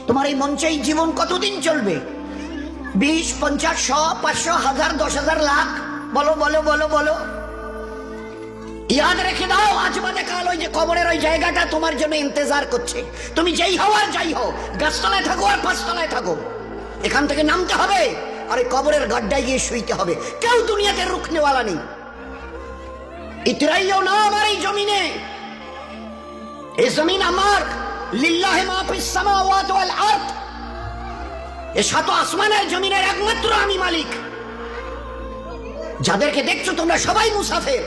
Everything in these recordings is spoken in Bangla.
তোমার এই মঞ্চে এই জীবন কতদিন চলবে? 20, 50, 100, 500, 1000, 10,000, লাখ? বলো বলো বলো বলো। ইয়াদ রেখে দাও, আজ বাদে কাল ওই যে কবরের ওই জায়গাটা তোমার জন্য ইন্তজার করছে। তুমি যেই হও আর যাই হও, গাছতলায় থাকো আর পাঁচতলায় থাকো, এখান থেকে নামতে হবে আর এই কবরের গাড্ডায় গিয়ে শুইতে হবে। কেউ দুনিয়াতে রুখনেওয়ালা নেই। ইতরাইও না আমার এই জমিনে। এই জমিন আমার, লিল্লাহি মা ফিস সামাওয়াতি ওয়াল আরদ। এই সাত আসমানের জমিনের একমাত্র আমি মালিক। যাদেরকে দেখছো তোমরা সবাই মুসাফির।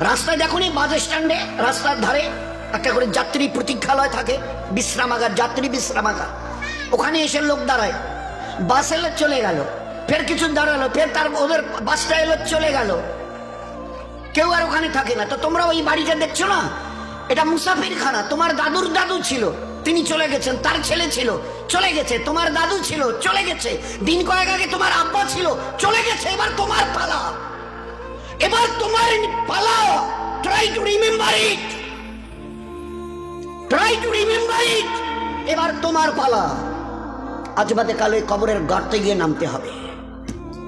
রাস্তায় দেখো নি, বাস স্ট্যান্ডে রাস্তার ধারে একটা করে যাত্রী প্রতীক্ষালয় থাকে, বিশ্রামাগার, যাত্রী বিশ্রামাগার। ওখানে এসে লোক দাঁড়ায়, বাস এলো চলে গেল, ফের কিছু দাঁড়ালো, ফের তার ওদের বাসটা এলো চলে গেল, কেউ আর ওখানে থাকে না। তো তোমরা ওই বাড়িটা দেখছো না, এটা মুসাফিরখানা। তোমার দাদুর দাদু ছিল, তিনি চলে গেছেন, তার ছেলে ছিল চলে গেছে, তোমার দাদু ছিল চলে গেছে, দিন কয়েক আগে তোমার আব্বা ছিল চলে গেছে। এবার তোমার পালা, এবার তোমার পালা। Try to remember it, try to remember it. এবার তোমার পালা। আজ বাদে কাল ওই কবরের গর্তে গিয়ে নামতে হবে।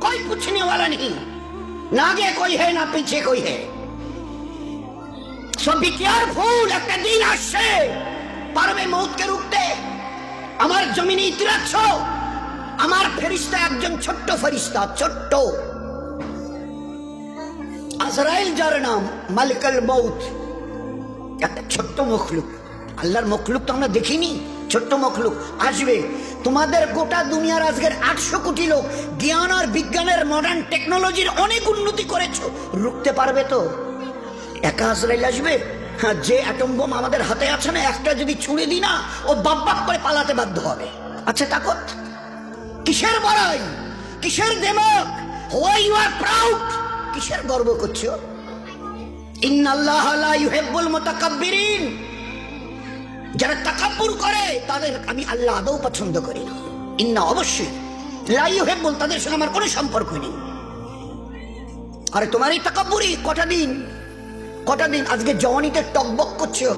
कोई पूछने वाला नहीं, ना आगे कोई है ना पीछे कोई है। सो बी केयरफुल। একটা দিন আসছে, পারবে মউতকে রুখতে। আমার জমিনে ইতিরাচ্ছ, আমার ফেরেশতা একজন ছোট্ট ফেরেশতা, ছোট্ট। আজরাইল যার নাম, মালিকুল মউত, একটা ছোট্ট মখলুক। আল্লাহর মখলুক তো আমরা দেখিনি, ছোট্ট মখলুক আসবে। তোমাদের গোটা দুনিয়ার আজকের 800 কোটি লোক জ্ঞান আর বিজ্ঞানের মডার্ন টেকনোলজির অনেক উন্নতি করেছো, রুখতে পারবে তো? একা আজরাইল আসবে? হ্যাঁ, যে অ্যাটম বোম আমাদের হাতে আছে না, একটা যদি ছুঁড়ে দিই না, ও বাপ বাপ করে পালাতে বাধ্য হবে। আচ্ছা তাকত কিসের বড়াই, কিসের দেমক? Why you are proud? কিসের গর্ব করছো? ইন্নাল্লাহ লা ইউহিব্বুল মুতাকাব্বিরিন। যারা তাকাব্বুর করে তাদের আমি আল্লাহ আদৌ পছন্দ করি না। ইন্না, অবশ্যই, লা ইউহিব্বুল, তাদের সঙ্গে আমার কোনো সম্পর্ক নেই। আরে তোমার এই তাকাব্বুরি কটা দিন আজকে জওয়ানিতে টকবক করছো।